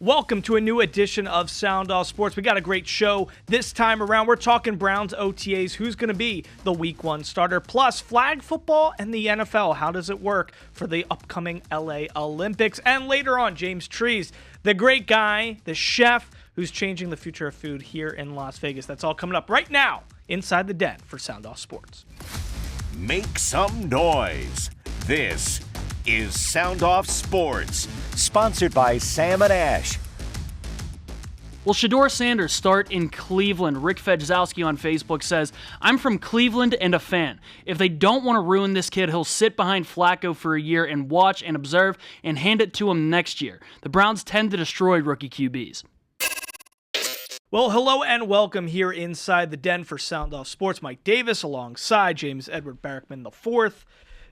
Welcome to a new edition of Sound Off Sports. We got a great show this time around. We're talking Browns OTAs. Who's going to be the Week 1 starter? Plus, flag football and the NFL. How does it work for the upcoming LA Olympics? And later on, James Trees, the great guy, the chef who's changing the future of food here in Las Vegas. That's all coming up right now inside the den for Sound Off Sports. Make some noise. This is Sound Off Sports, sponsored by Sam and Ash. Will Shedeur Sanders start in Cleveland? Rick Fedzowski on Facebook says, I'm from Cleveland and a fan. If they don't want to ruin this kid, he'll sit behind Flacco for a year and watch and observe and hand it to him next year. The Browns tend to destroy rookie QBs. Well, hello and welcome here inside the den for Sound Off Sports. Mike Davis alongside James Edward Barrickman IV.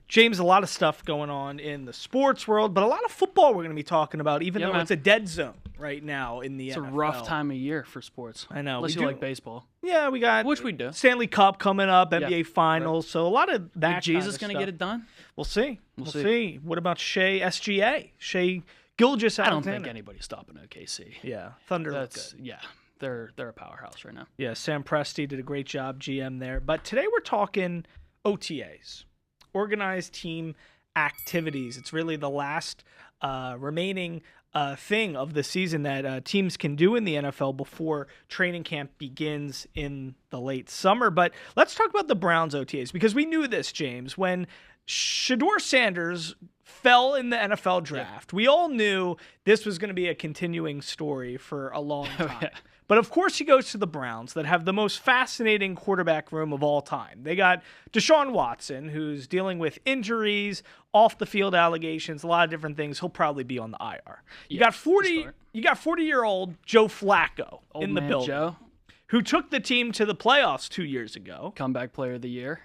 James, a lot of stuff going on in the sports world, but a lot of football we're going to be talking about, even though it's a dead zone right now in the NFL. It's a rough time of year for sports. I know. Unless you like baseball. Yeah, we got which we do. Stanley Cup coming up, NBA Finals, so a lot of that. Is Jesus going to get it done? We'll see. We'll see. What about SGA? Shea Gilgeous-Alexander? I don't think anybody's stopping OKC. Yeah, Thunder look good. Yeah, they're a powerhouse right now. Yeah, Sam Presti did a great job, GM there. But today we're talking OTAs, organized team activities. It's really the last remaining thing of the season that teams can do in the NFL before training camp begins in the late summer. But let's talk about the Browns OTAs, because we knew this, James, when Shedeur Sanders fell in the NFL draft. We all knew this was going to be a continuing story for a long time. But of course he goes to the Browns that have the most fascinating quarterback room of all time. They got Deshaun Watson, who's dealing with injuries, off the field allegations, a lot of different things. He'll probably be on the IR. You got 40-year-old Joe Flacco in the building, Joe, who took the team to the playoffs 2 years ago. Comeback player of the year,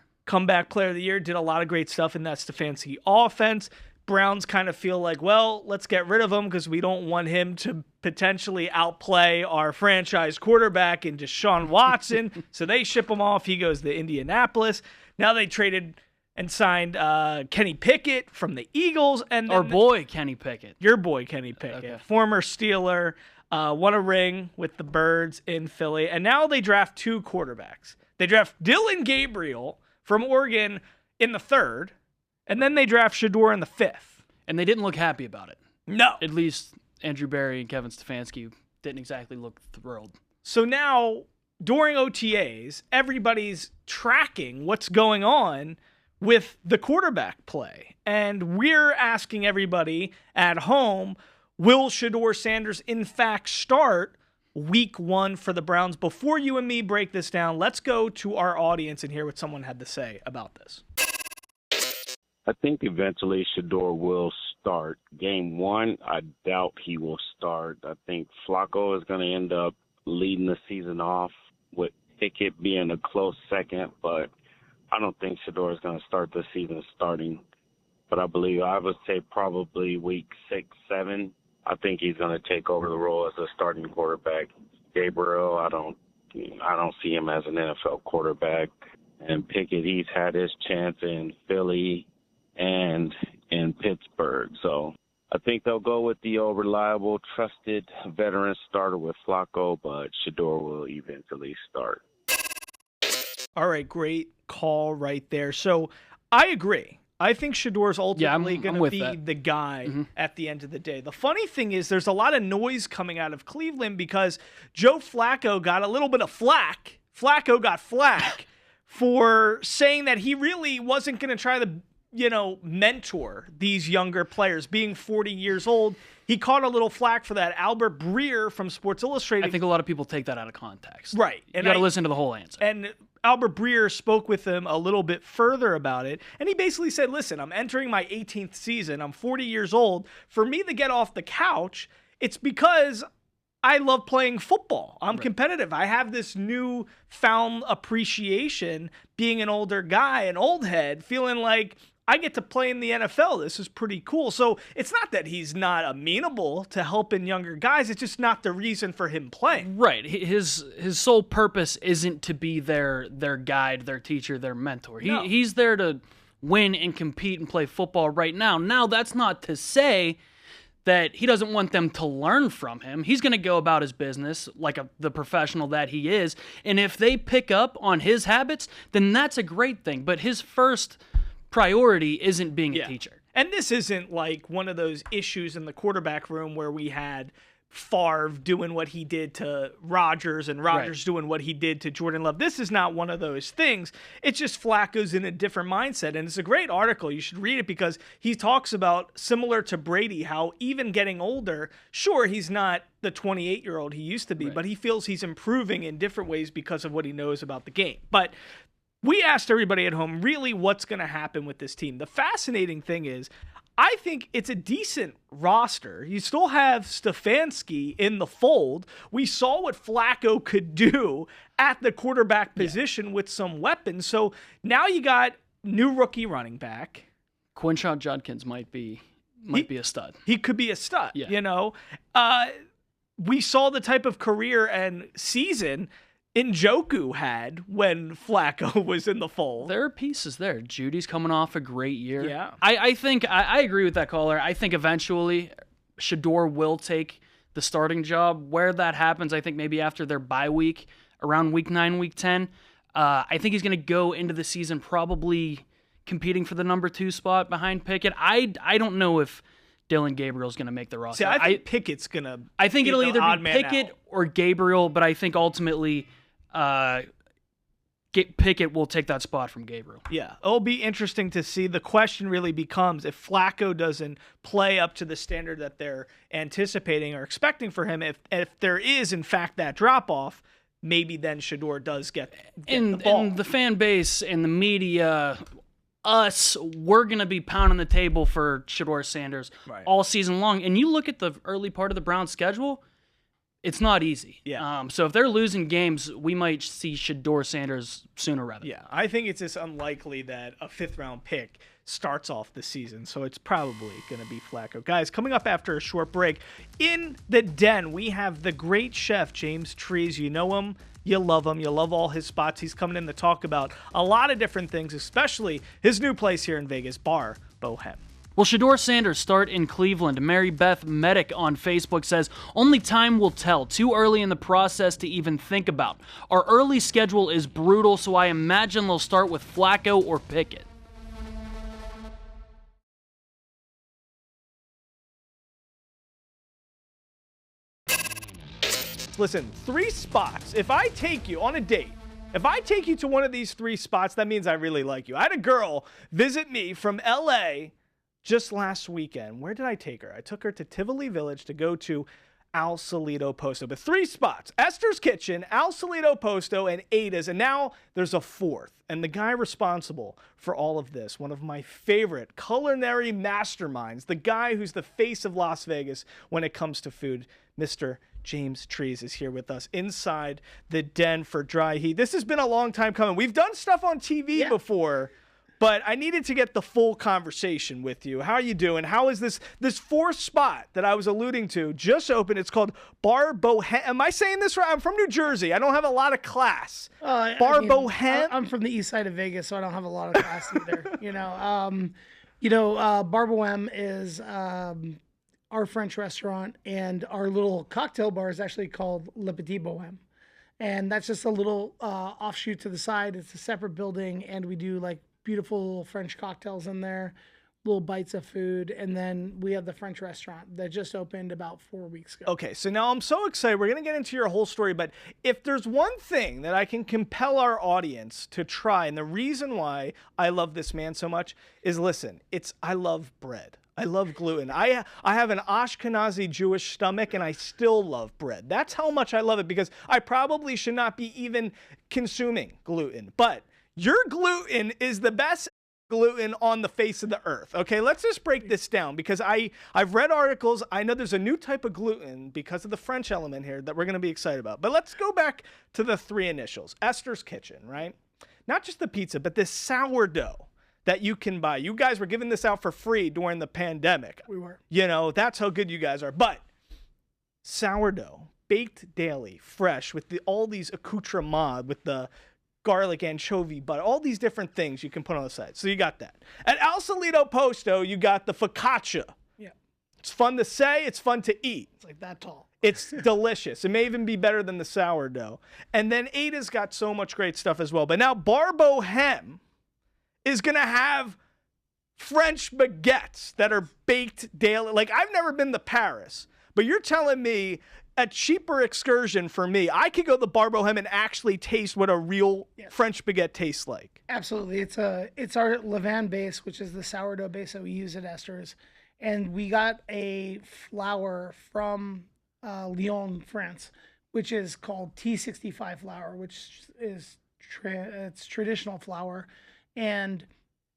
did a lot of great stuff in that Stefanski offense. Browns kind of feel like, well, let's get rid of him because we don't want him to potentially outplay our franchise quarterback in Deshaun Watson. So they ship him off. He goes to Indianapolis. Now they traded and signed Kenny Pickett from the Eagles. And our boy Kenny Pickett. Your boy Kenny Pickett, former Steeler, won a ring with the Birds in Philly. And now they draft two quarterbacks. They draft Dylan Gabriel from Oregon in the 3rd. And then they draft Shedeur in the 5th. And they didn't look happy about it. No. At least Andrew Berry and Kevin Stefanski didn't exactly look thrilled. So now, during OTAs, everybody's tracking what's going on with the quarterback play. And we're asking everybody at home, will Shedeur Sanders in fact start Week 1 for the Browns? Before you and me break this down, let's go to our audience and hear what someone had to say about this. I think eventually Shedeur will start. Game 1, I doubt he will start. I think Flacco is going to end up leading the season off with Pickett being a close second, but I don't think Shedeur is going to start the season starting. But I would say probably week 6, 7, I think he's going to take over the role as a starting quarterback. Gabriel, I don't see him as an NFL quarterback. And Pickett, he's had his chance in Philly and in Pittsburgh. So I think they'll go with the old reliable, trusted veteran starter with Flacco, but Shedeur will eventually start. All right, great call right there. So I agree. I think Shedeur's ultimately going to be the guy at the end of the day. The funny thing is there's a lot of noise coming out of Cleveland because Joe Flacco got a little bit of flack. Flacco got flack for saying that he really wasn't going to try to mentor these younger players. Being 40 years old, he caught a little flack for that. Albert Breer from Sports Illustrated. I think a lot of people take that out of context. Right. And you got to listen to the whole answer. And Albert Breer spoke with him a little bit further about it, and he basically said, listen, I'm entering my 18th season. I'm 40 years old. For me to get off the couch, it's because I love playing football. I'm competitive. I have this newfound appreciation being an older guy, an old head, feeling like I get to play in the NFL. This is pretty cool. So it's not that he's not amenable to helping younger guys. It's just not the reason for him playing. Right. His sole purpose isn't to be their guide, their teacher, their mentor. He's there to win and compete and play football right now. Now, that's not to say that he doesn't want them to learn from him. He's going to go about his business like the professional that he is. And if they pick up on his habits, then that's a great thing. But his first priority isn't being a teacher. And this isn't like one of those issues in the quarterback room where we had Favre doing what he did to Rodgers and Rodgers doing what he did to Jordan Love. This is not one of those things. It's just Flacco's in a different mindset. And it's a great article. You should read it because he talks about, similar to Brady, how even getting older, sure, he's not the 28-year-old he used to be, but he feels he's improving in different ways because of what he knows about the game. But we asked everybody at home really what's going to happen with this team. The fascinating thing is, I think it's a decent roster. You still have Stefanski in the fold. We saw what Flacco could do at the quarterback position with some weapons. So now you got new rookie running back. Quinshon Judkins might be a stud. He could be a stud, you know. We saw the type of career and season Njoku had when Flacco was in the fold. There are pieces there. Judy's coming off a great year. Yeah. I think I agree with that caller. I think eventually Shedeur will take the starting job. Where that happens, I think maybe after their bye week, around week 9, week 10. I think he's going to go into the season probably competing for the number 2 spot behind Pickett. I don't know if Dylan Gabriel's going to make the roster. See, I think Pickett's going to I think it'll either be Pickett or Gabriel, but I think ultimately Pickett will take that spot from Gabriel. Yeah, it'll be interesting to see. The question really becomes if Flacco doesn't play up to the standard that they're anticipating or expecting for him, if there is, in fact, that drop-off, maybe then Shedeur does get the ball. And the fan base and the media, we're going to be pounding the table for Shedeur Sanders all season long. And you look at the early part of the Browns' schedule, it's not easy. Yeah. So if they're losing games, we might see Shedeur Sanders sooner rather. Yeah, I think it's just unlikely that a 5th-round pick starts off the season, so it's probably going to be Flacco. Guys, coming up after a short break, in the den, we have the great chef, James Trees. You know him. You love him. You love all his spots. He's coming in to talk about a lot of different things, especially his new place here in Vegas, Bar Bohem. Will Shedeur Sanders start in Cleveland? Mary Beth Medic on Facebook says, only time will tell. Too early in the process to even think about. Our early schedule is brutal, so I imagine they'll start with Flacco or Pickett. Listen, 3 spots. If I take you on a date, if I take you to one of these 3 spots, that means I really like you. I had a girl visit me from L.A. just last weekend. Where did I take her? I took her to Tivoli Village to go to Al Solito Posto. But 3 spots: Esther's Kitchen, Al Solito Posto, and Ada's. And now there's a 4th. And the guy responsible for all of this, one of my favorite culinary masterminds, the guy who's the face of Las Vegas when it comes to food, Mr. James Trees is here with us inside the den for Dry Heat. This has been a long time coming. We've done stuff on TV before, but I needed to get the full conversation with you. How are you doing? How is this 4th spot that I was alluding to just opened? It's called Bar Bohem. Am I saying this right? I'm from New Jersey. I don't have a lot of class. Bar Bohem? I'm from the east side of Vegas, so I don't have a lot of class either. Bar Bohem is our French restaurant, and our little cocktail bar is actually called Le Petit Bohem. And that's just a little offshoot to the side. It's a separate building, and we do like beautiful French cocktails in there, little bites of food, and then we have the French restaurant that just opened about 4 weeks ago. Okay, so now I'm so excited. We're going to get into your whole story, but if there's one thing that I can compel our audience to try, and the reason why I love this man so much is, listen, I love bread. I love gluten. I have an Ashkenazi Jewish stomach, and I still love bread. That's how much I love it, because I probably should not be even consuming gluten. But your gluten is the best gluten on the face of the earth. Okay, let's just break this down, because I've read articles. I know there's a new type of gluten because of the French element here that we're going to be excited about. But let's go back to the 3 initials. Esther's Kitchen, right? Not just the pizza, but this sourdough that you can buy. You guys were giving this out for free during the pandemic. We were. That's how good you guys are. But sourdough, baked daily, fresh, with all these accoutrements, with the garlic, anchovy, butter, all these different things you can put on the side. So you got that. At Al Solito Posto, you got the focaccia. Yeah. It's fun to say. It's fun to eat. It's like that tall. It's delicious. It may even be better than the sourdough. And then Ada's got so much great stuff as well. But now Barbo Hem is going to have French baguettes that are baked daily. Like, I've never been to Paris, but you're telling me a cheaper excursion for me, I could go to Barbo Hem and actually taste what a real French baguette tastes like. Absolutely. It's our levain base, which is the sourdough base that we use at Esther's. And we got a flour from Lyon, France, which is called T65 flour, which is it's traditional flour. And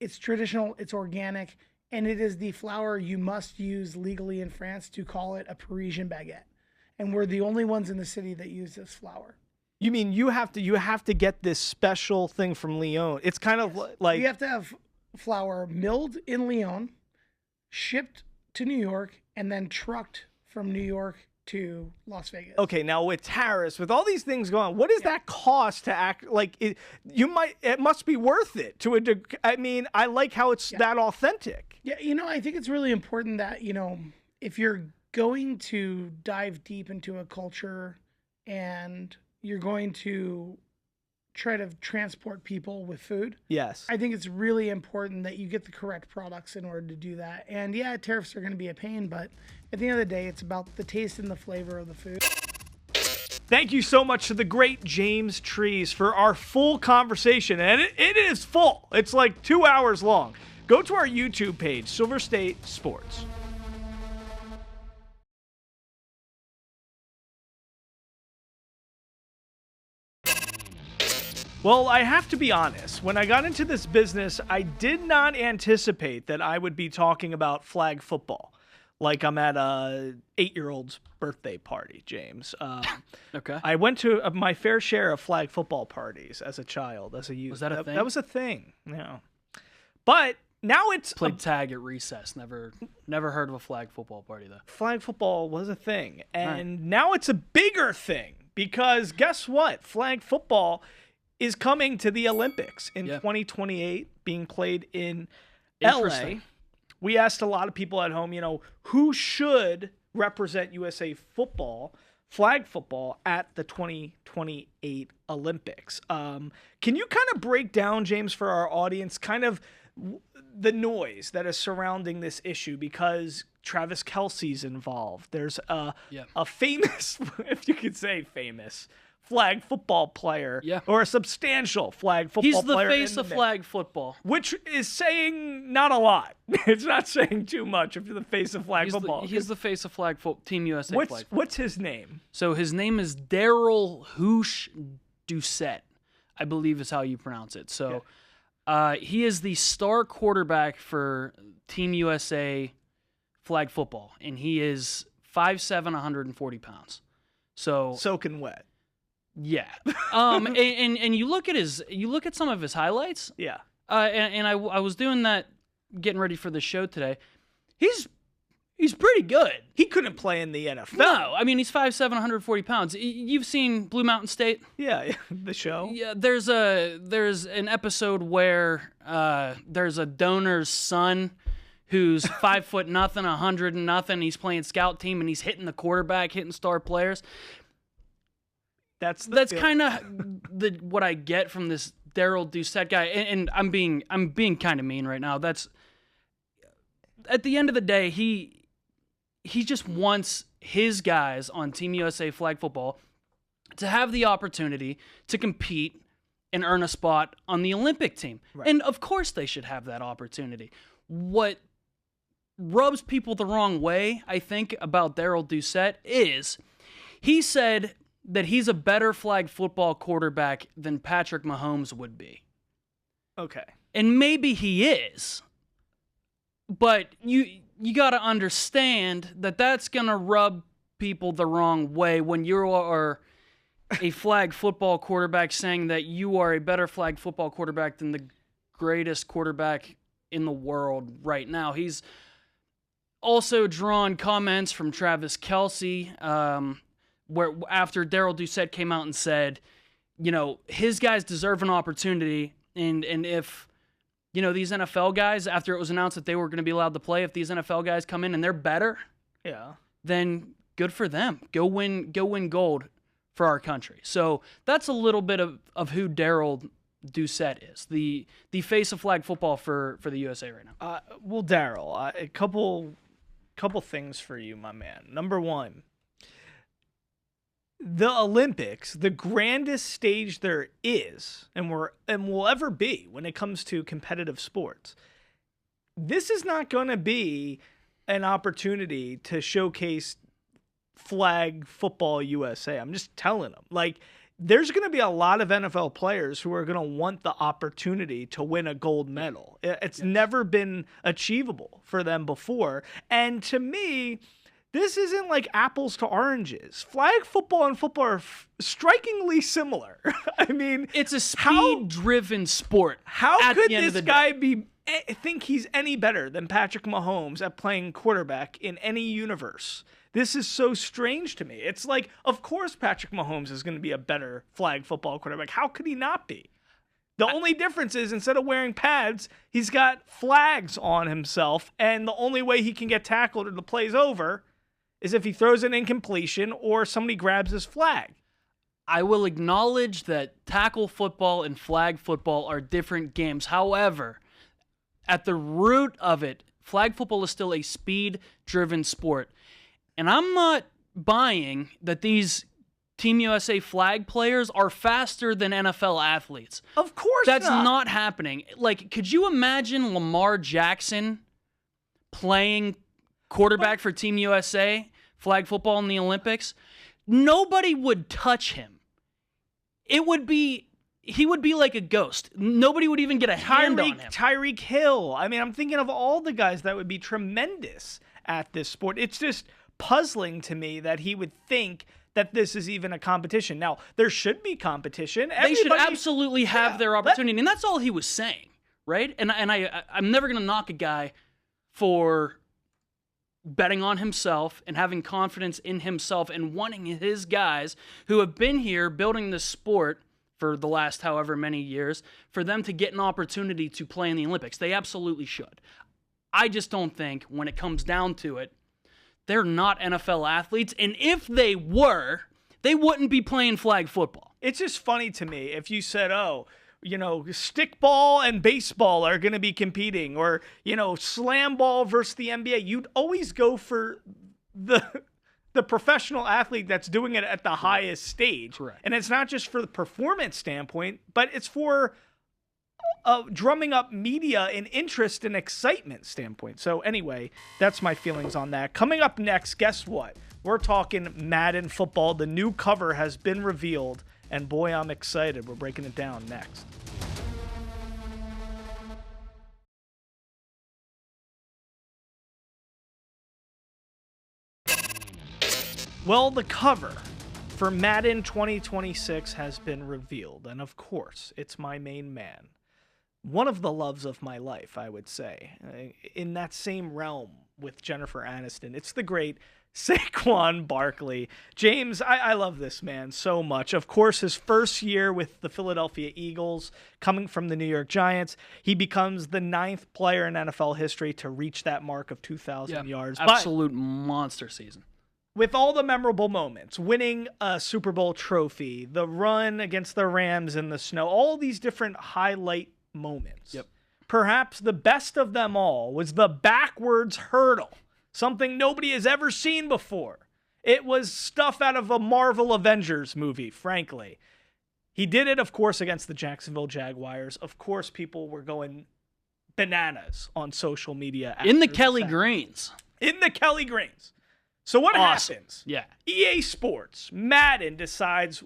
it's traditional, it's organic, and it is the flour you must use legally in France to call it a Parisian baguette. And we're the only ones in the city that use this flour. You mean you have to get this special thing from Lyon? It's kind of like you have to have flour milled in Lyon, shipped to New York, and then trucked from New York to Las Vegas. Okay, now with tariffs, with all these things going on, what does that cost to act like? It must be worth it to a degree. I mean, I like how it's that authentic. Yeah, I think it's really important that, if you're going to dive deep into a culture and you're going to try to transport people with food. Yes. I think it's really important that you get the correct products in order to do that. And yeah, tariffs are going to be a pain, but at the end of the day, it's about the taste and the flavor of the food. Thank you so much to the great James Trees for our full conversation. And it is full. It's like 2 hours long. Go to our YouTube page, Silver State Sports. Well, I have to be honest. When I got into this business, I did not anticipate that I would be talking about flag football. Like I'm at a 8-year-old's birthday party, James. Okay. I went to my fair share of flag football parties as a child, as a youth. Was that a thing? That was a thing, But now it's played tag at recess. Never heard of a flag football party though. Flag football was a thing, and now it's a bigger thing because guess what? Flag football is coming to the Olympics in 2028, being played in LA. We asked a lot of people at home, who should represent USA football, flag football, at the 2028 Olympics. Can you kind of break down, James, for our audience, kind of the noise that is surrounding this issue? Because Travis Kelce's involved. There's a famous, if you could say famous, flag football player, or a substantial flag football player. He's the face of flag football. Which is saying not a lot. It's not saying too much if you're the face of flag football. He's the face of Team USA flag football. What's his name? So his name is Housh Doucette, I believe is how you pronounce it. So he is the star quarterback for Team USA flag football, and he is 5'7", 140 pounds. So soaking wet. Yeah. And you look at some of his highlights. Yeah. And I was doing that, getting ready for the show today. He's pretty good. He couldn't play in the NFL. No, I mean he's 5'7", 140 pounds. You've seen Blue Mountain State? Yeah, the show. Yeah, there's an episode where there's a donor's son who's 5'0", 100 and nothing. He's playing scout team and he's hitting the quarterback, hitting star players. That's kind of what I get from this Daryl Doucette guy, and I'm being kind of mean right now. That's at the end of the day, he just wants his guys on Team USA flag football to have the opportunity to compete and earn a spot on the Olympic team, and of course they should have that opportunity. What rubs people the wrong way, I think, about Daryl Doucette is he said that he's a better flag football quarterback than Patrick Mahomes would be. Okay. And maybe he is, but you got to understand that that's going to rub people the wrong way when you are a flag football quarterback saying that you are a better flag football quarterback than the greatest quarterback in the world right now. He's also drawn comments from Travis Kelce, where after Daryl Doucette came out and said, his guys deserve an opportunity, and if, these NFL guys, after it was announced that they were going to be allowed to play, if these NFL guys come in and they're better Yeah. then good for them. Go win gold for our country. So that's a little bit of who Daryl Doucette is, the face of flag football for the USA right now. Well, Daryl, a couple things for you, my man. Number one, the Olympics, the grandest stage there is, and will ever be when it comes to competitive sports. This is not going to be an opportunity to showcase flag football USA. I'm just telling them. Like, there's going to be a lot of NFL players who are going to want the opportunity to win a gold medal. It's never been achievable for them before. And to me, this isn't like apples to oranges. Flag football and football are strikingly similar. I mean, it's a speed-driven sport. How could this guy think he's any better than Patrick Mahomes at playing quarterback in any universe? This is so strange to me. It's like, of course Patrick Mahomes is going to be a better flag football quarterback. How could he not be? The only difference is instead of wearing pads, he's got flags on himself, and the only way he can get tackled or the play's over is if he throws an incompletion or somebody grabs his flag. I will acknowledge that tackle football and flag football are different games. However, at the root of it, flag football is still a speed-driven sport. And I'm not buying that these Team USA flag players are faster than NFL athletes. Of course That's not happening. Like, could you imagine Lamar Jackson playing quarterback for Team USA flag football in the Olympics? Nobody would touch him. He would be like a ghost. Nobody would even get a hand on him. Tyreek Hill. I mean, I'm thinking of all the guys that would be tremendous at this sport. It's just puzzling to me that he would think that this is even a competition. Now, there should be competition. They should absolutely have their opportunity, and that's all he was saying, right? And I'm never going to knock a guy for betting on himself and having confidence in himself and wanting his guys who have been here building this sport for the last however many years, for them to get an opportunity to play in the Olympics. They absolutely should. I just don't think when it comes down to it, they're not NFL athletes, and if they were, they wouldn't be playing flag football. It's just funny to me if you said, stickball and baseball are going to be competing, or, slam ball versus the NBA. You'd always go for the professional athlete that's doing it at the highest stage. Correct. And it's not just for the performance standpoint, but it's for drumming up media and interest and excitement standpoint. So anyway, that's my feelings on that. Coming up next, guess what? We're talking Madden football. The new cover has been revealed, and boy, I'm excited. We're breaking it down next. Well, the cover for Madden 2026 has been revealed, and of course, it's my main man. One of the loves of my life, I would say. In that same realm with Jennifer Aniston, it's the great Saquon Barkley. James, I love this man so much. Of course, his first year with the Philadelphia Eagles, coming from the New York Giants, he becomes the 9th player in NFL history to reach that mark of 2,000 yards. Absolute monster season. With all the memorable moments, winning a Super Bowl trophy, the run against the Rams in the snow, all these different highlight moments. Yep. Perhaps the best of them all was the backwards hurdle, something nobody has ever seen before. It was stuff out of a Marvel Avengers movie, frankly. He did it, of course, against the Jacksonville Jaguars. Of course, people were going bananas on social media. In the Kelly Greens. In the Kelly Greens. So what happens? Yeah. EA Sports, Madden decides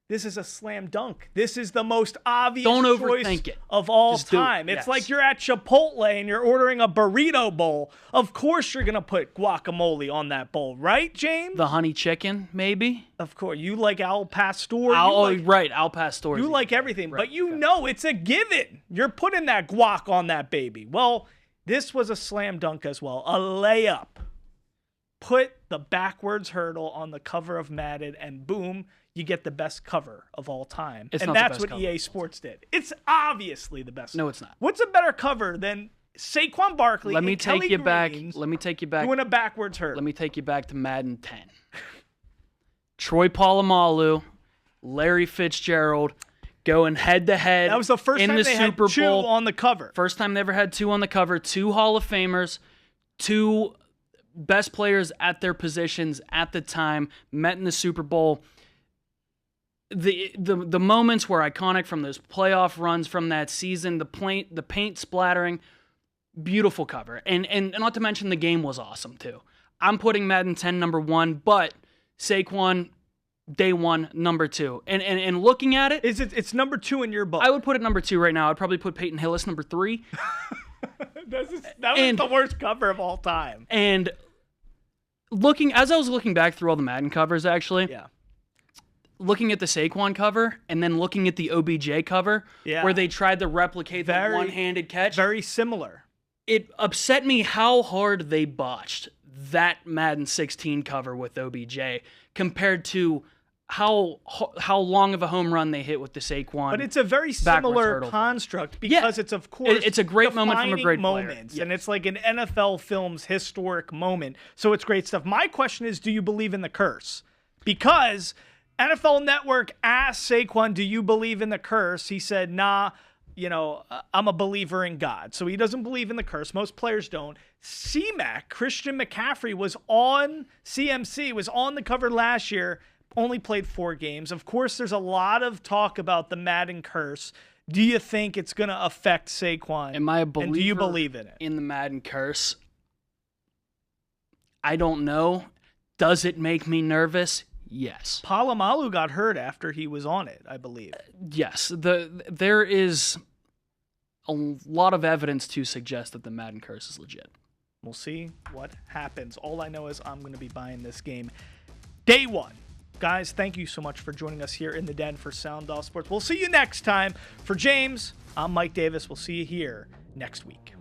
this is a slam dunk. This is the most obvious choice of all time. It's like you're at Chipotle and you're ordering a burrito bowl. Of course you're going to put guacamole on that bowl, right, James? The honey chicken, maybe? Of course. You like Al Pastor. Right, Al Pastor. You like everything, right, but know it's a given. You're putting that guac on that baby. Well, this was a slam dunk as well, a layup. Put the backwards hurdle on the cover of Madden, and boom, you get the best cover of all time. And that's what EA Sports did. It's obviously the best. No, it's not. What's a better cover than Saquon Barkley. Let me and take Kelly you back. Greens Let me take you back. doing a backwards hurt. Let me take you back to Madden 10. Troy Polamalu, Larry Fitzgerald going head to head. That was the first in time the they Super had two Bowl. on the cover. First time they ever had two on the cover. Two Hall of Famers, two best players at their positions at the time, met in the Super Bowl. The moments were iconic from those playoff runs from that season. The paint splattering, beautiful cover, and not to mention the game was awesome too. I'm putting Madden 10 number 1, but Saquon day 1 number 2. And looking at it, It's number 2 in your book. I would put it number 2 right now. I'd probably put Peyton Hillis number 3. that was the worst cover of all time. And as I was looking back through all the Madden covers, actually. Yeah. Looking at the Saquon cover and then looking at the OBJ cover, where they tried to replicate the one-handed catch. Very similar. It upset me how hard they botched that Madden 16 cover with OBJ compared to how long of a home run they hit with the Saquon. But it's a very similar construct because it's, of course, it's a great moment from a great player. Moments, and it's like an NFL film's historic moment. So it's great stuff. My question is, do you believe in the curse? Because NFL Network asked Saquon, do you believe in the curse? He said, nah, I'm a believer in God. So he doesn't believe in the curse. Most players don't. C-Mac, Christian McCaffrey, was on the cover last year, only played 4 games. Of course, there's a lot of talk about the Madden curse. Do you think it's going to affect Saquon? Am I a believer? And do you believe in it? In the Madden curse? I don't know. Does it make me nervous? Yes. Polamalu got hurt after he was on it, I believe. Yes. There is a lot of evidence to suggest that the Madden curse is legit. We'll see what happens. All I know is I'm going to be buying this game day 1. Guys, thank you so much for joining us here in the den for Sound Off Sports. We'll see you next time. For James, I'm Mike Davis. We'll see you here next week.